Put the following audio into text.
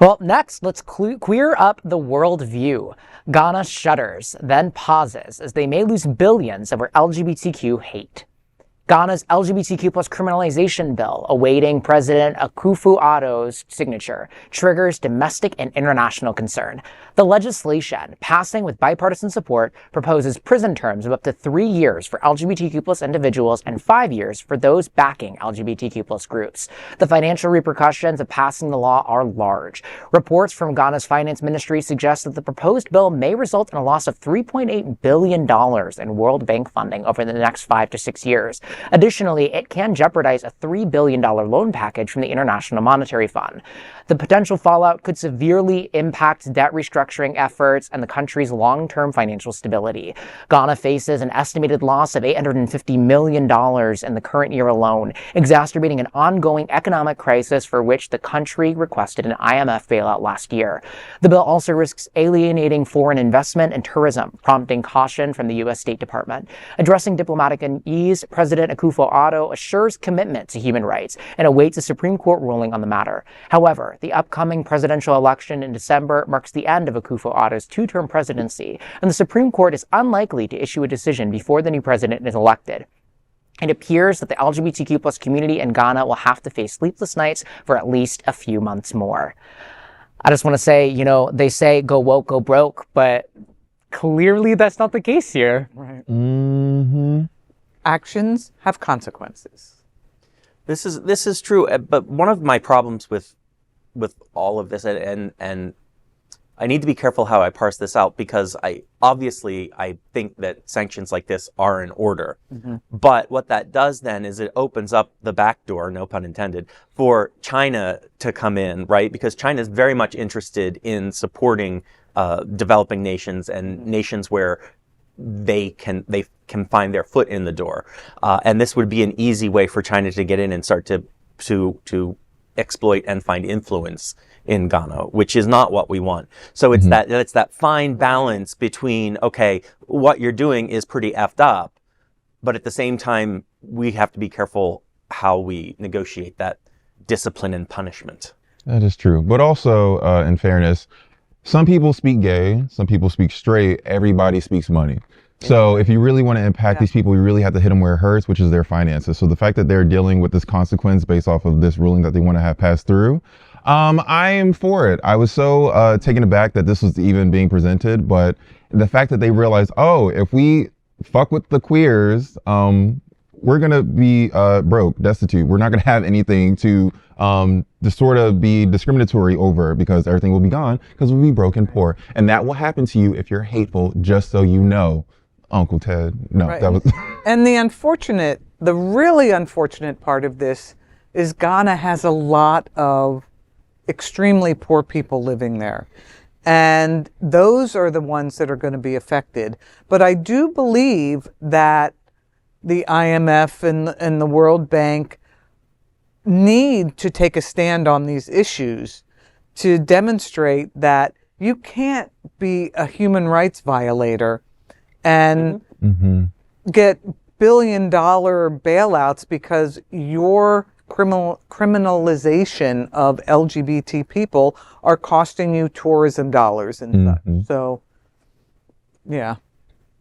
Well, next, let's queer up the world view. Ghana shudders, then pauses, as they may lose billions over LGBTQ hate. Ghana's LGBTQ plus criminalization bill, awaiting President Akufo-Addo's signature, triggers domestic and international concern. The legislation, passing with bipartisan support, proposes prison terms of up to 3 years for LGBTQ plus individuals and 5 years for those backing LGBTQ plus groups. The financial repercussions of passing the law are large. Reports from Ghana's finance ministry suggest that the proposed bill may result in a loss of $3.8 billion in World Bank funding over the next 5 to 6 years. Additionally, it can jeopardize a $3 billion loan package from the International Monetary Fund. The potential fallout could severely impact debt restructuring efforts and the country's long-term financial stability. Ghana faces an estimated loss of $850 million in the current year alone, exacerbating an ongoing economic crisis for which the country requested an IMF bailout last year. The bill also risks alienating foreign investment and tourism, prompting caution from the U.S. State Department. Addressing diplomatic unease, President Akufo-Addo assures commitment to human rights and awaits a Supreme Court ruling on the matter. However, the upcoming presidential election in December marks the end of Akufo-Addo's 2-term presidency, and the Supreme Court is unlikely to issue a decision before the new president is elected. It appears that the LGBTQ plus community in Ghana will have to face sleepless nights for at least a few months more. I just want to say, they say go woke, go broke, but clearly that's not the case here. Right. Mm-hmm. Actions have consequences. This is true, but one of my problems with all of this, and I need to be careful how I parse this out, because I think that sanctions like this are in order. Mm-hmm. But what that does then is it opens up the back door, no pun intended, for China to come in, right? Because China is very much interested in supporting developing nations and nations where they can find their foot in the door, and this would be an easy way for China to get in and start to exploit and find influence in Ghana, which is not what we want. So it's that fine balance between, okay, what you're doing is pretty effed up, but at the same time we have to be careful how we negotiate that discipline and punishment. That is true, but also in fairness, some people speak gay, some people speak straight, everybody speaks money. So if you really want to impact these people, you really have to hit them where it hurts, which is their finances. So the fact that they're dealing with this consequence based off of this ruling that they want to have passed through, I am for it. I was so taken aback that this was even being presented, but the fact that they realized, oh, if we fuck with the queers, we're going to be broke, destitute. We're not going to have anything to sort of be discriminatory over, because everything will be gone because we'll be broke and poor. And that will happen to you if you're hateful, just so you know, Uncle Ted. No, right. That was... And the really unfortunate part of this is Ghana has a lot of extremely poor people living there. And those are the ones that are going to be affected. But I do believe that the IMF and the World Bank need to take a stand on these issues to demonstrate that you can't be a human rights violator and get billion-dollar bailouts because your criminalization of LGBT people are costing you tourism dollars and such. So, yeah.